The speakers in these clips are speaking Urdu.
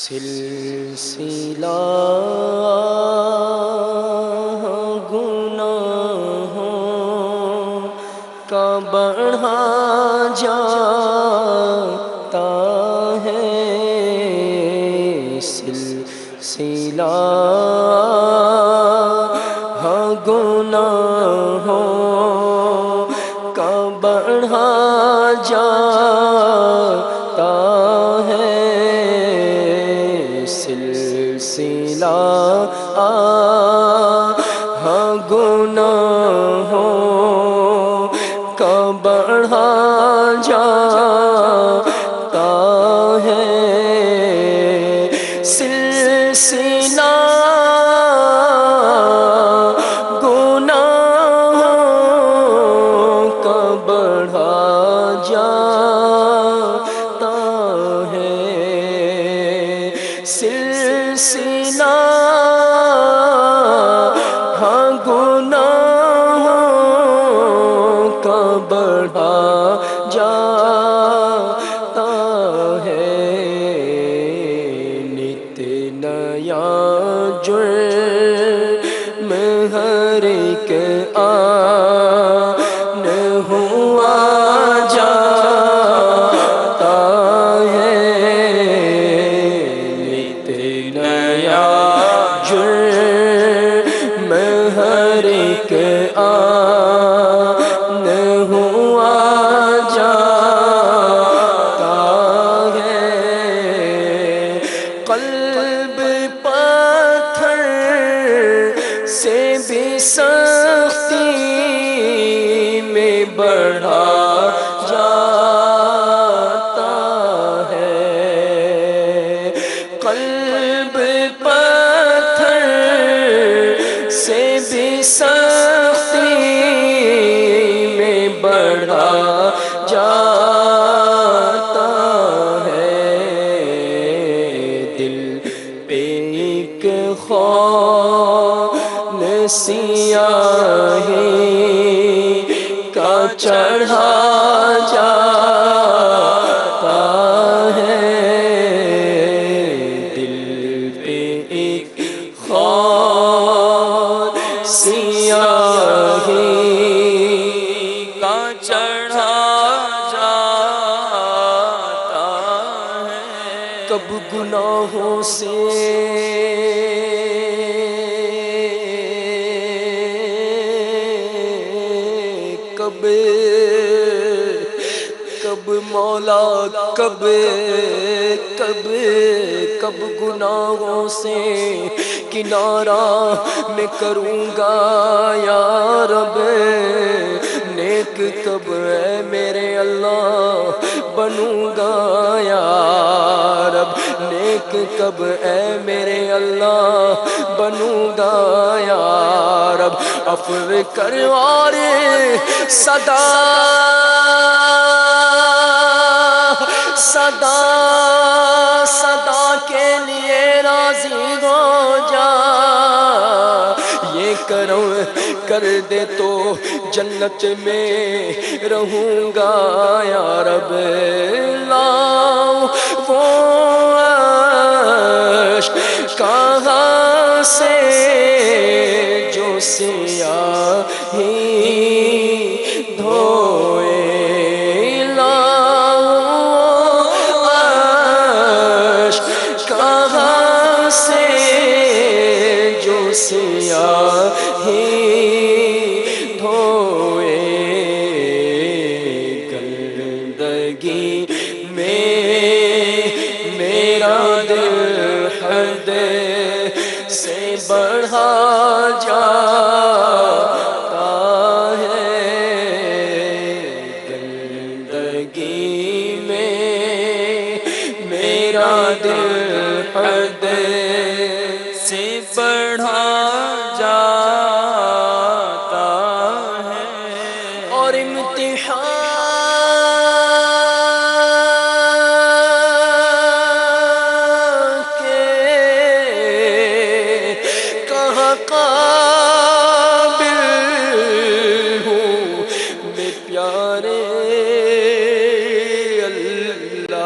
سلسلہ گناہوں کا بڑھا جاتا ہے، سلسلہ گناہوں کا بڑھا جاتا ہے، سلسلہ گناہوں کا بڑھا جاتا ہے، سلسلہ گناہوں کا بڑھا جاتا ہے، سلسلہ گناہوں کا بڑھا جاتا ہے، نت نیا جرم ہر ایک آن ہوا جاتا ہے، نت نیا جرم ہر ایک آن ہوا جاتا ہے، قلب پتھر سے بھی سختی میں بڑھا جاتا ہے، قلب پتھر سے بھی سختی میں بڑھا جاتا ہے، دل پہ ایک خون سیاہی کا چڑھا جاتا ہے، دل پہ ایک خون سیاہی کا چڑھا جاتا ہے، کب گناہوں سے کب مولا کب گناہوں سے کنارہ میں کروں گا یا رب، نیک کب ہے میرے اللہ بنوں گا یا رب، نیک کب ہے میرے اللہ بنوں گا یا رب، عفو کر اور صدا کے لیے راضی ہو جا، یہ کرم کر دے تو جنت میں رہوں گا یا رب، لاؤ وہ عشق کہاں سے جو سیاہی دھوئے، کہاں سے جو سیاہی دھوئے، گندگی میں میرا دل حد سے بڑھا جاتا ہے، گندگی میں میرا دل حد سے بڑھا جاتا ہے، اور امتحان کے کہاں قابل ہوں میں پیارے اللہ،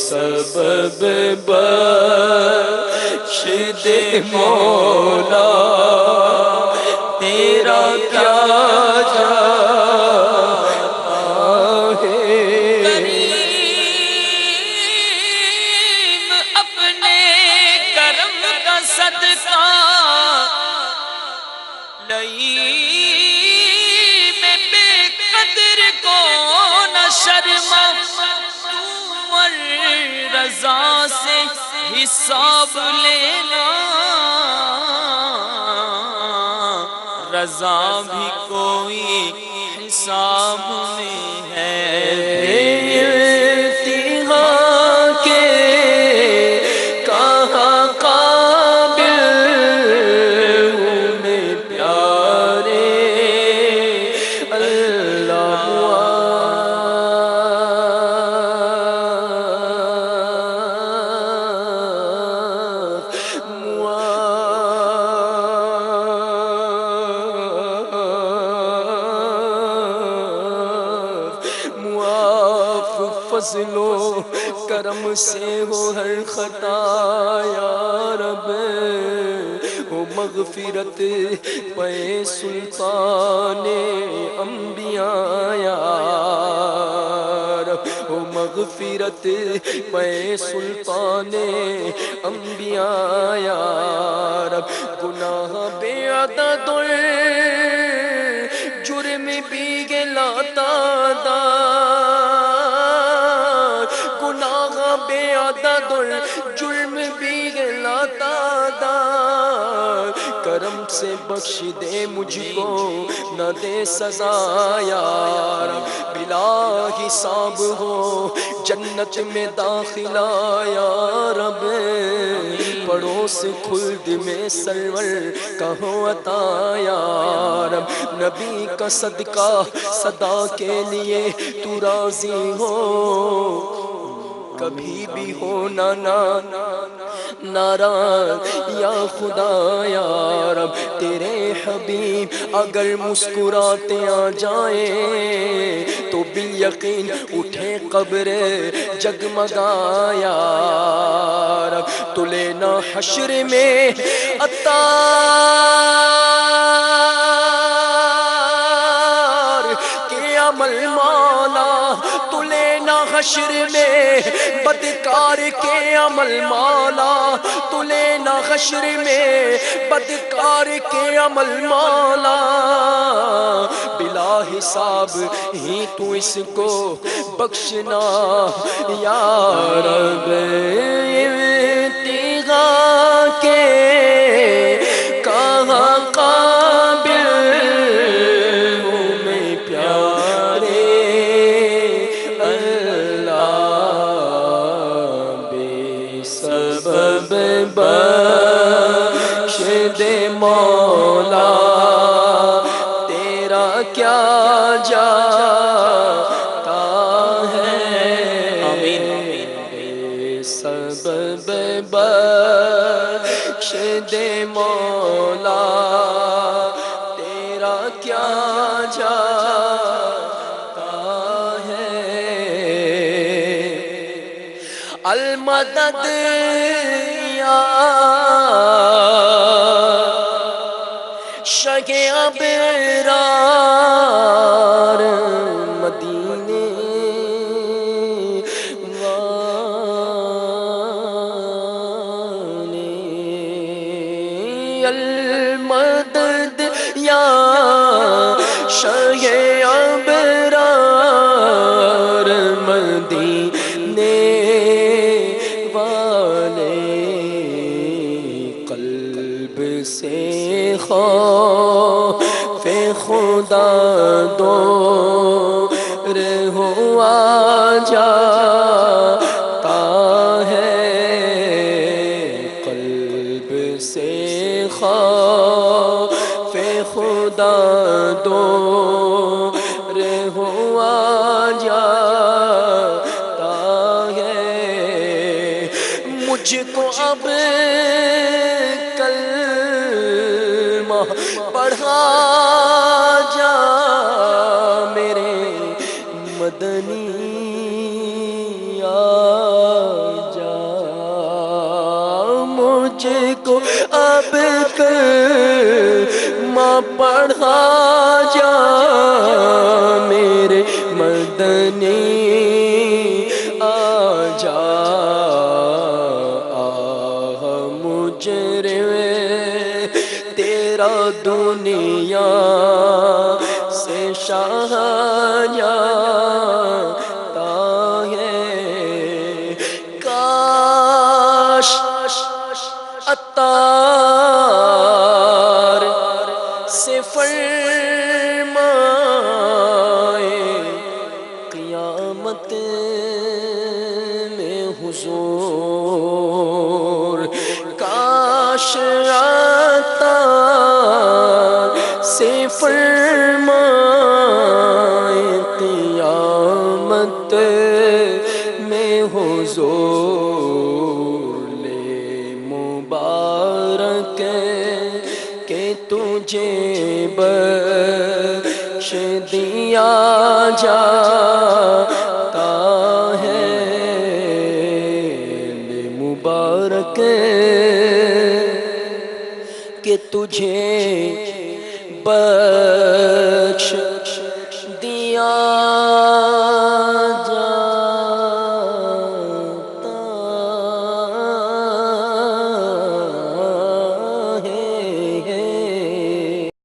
سبب بخش دے مولا تیرا کیا جاتا ہے کریم اپنے کرم کا صدقہ لئی میں بے قدر کو نہ شرما تو اور رضا سے حساب لینا رضا بھی کوئی حساب میں ہے امتحان کے کہاں قابل ہوں میں پیارے اللہ فضل و کرم سے ہو ہر خطا یا رب ہو مغفرت پہ سلطان انبیاء یا رب ہو مغفرت پہ سلطان انبیاء یا رب گناہ بے عدد جرم بھی گلا بے عدد جرم بھی گلا تعداد کرم سے بخش دے مجھ کو نہ دے سزا یا رب بلا حساب ہو جنت میں داخلہ یا رب پڑوس خلد میں سرور کا ہو عطا یا رب نبی کا صدقہ صدا کے لیے تو راضی ہو کبھی بھی ہو ناراض یا خدا یا رب تیرے حبیب اگر مسکراتے آ جائیں تو بالیقین اٹھے قبر جگمگا یا رب تو لینا حشر میں عطار کے عمل مالا تو لینا حشر میں بدکار کے عمل مالا تو لینا حشر میں بدکار کے عمل مالا بلا حساب ہی تو اس کو بخشنا یا رب امتحان کے کہاں قابل ہوں میں پیارے سبب بخش دے مولا تیرا کیا جاتا ہے آمین سبب بخش دے مولا تیرا کیا جاتا ہے المدد یا شہ ابرار مدینے والے المدد یا شہ ابرار مدینے سے خوف خدا دور ہوا جاتا ہے قلب سے خوف خدا دور ہوا جاتا ہے مجھ کو اب پڑھا جا میرے مدنی یا مجھ کو اب کلمہ پڑھا جا میرے مدنی آ جا آہ مجرم تیرا دنیا سے شاہ جاتا ہے کاش عطار سے فرمائے قیامت میں حضور کاش عطار سے فرمائے قیامت میں حضور لے مبارک کہ تجھے بخش دیا جاتا ہے لے مبارک کہ تجھے بخش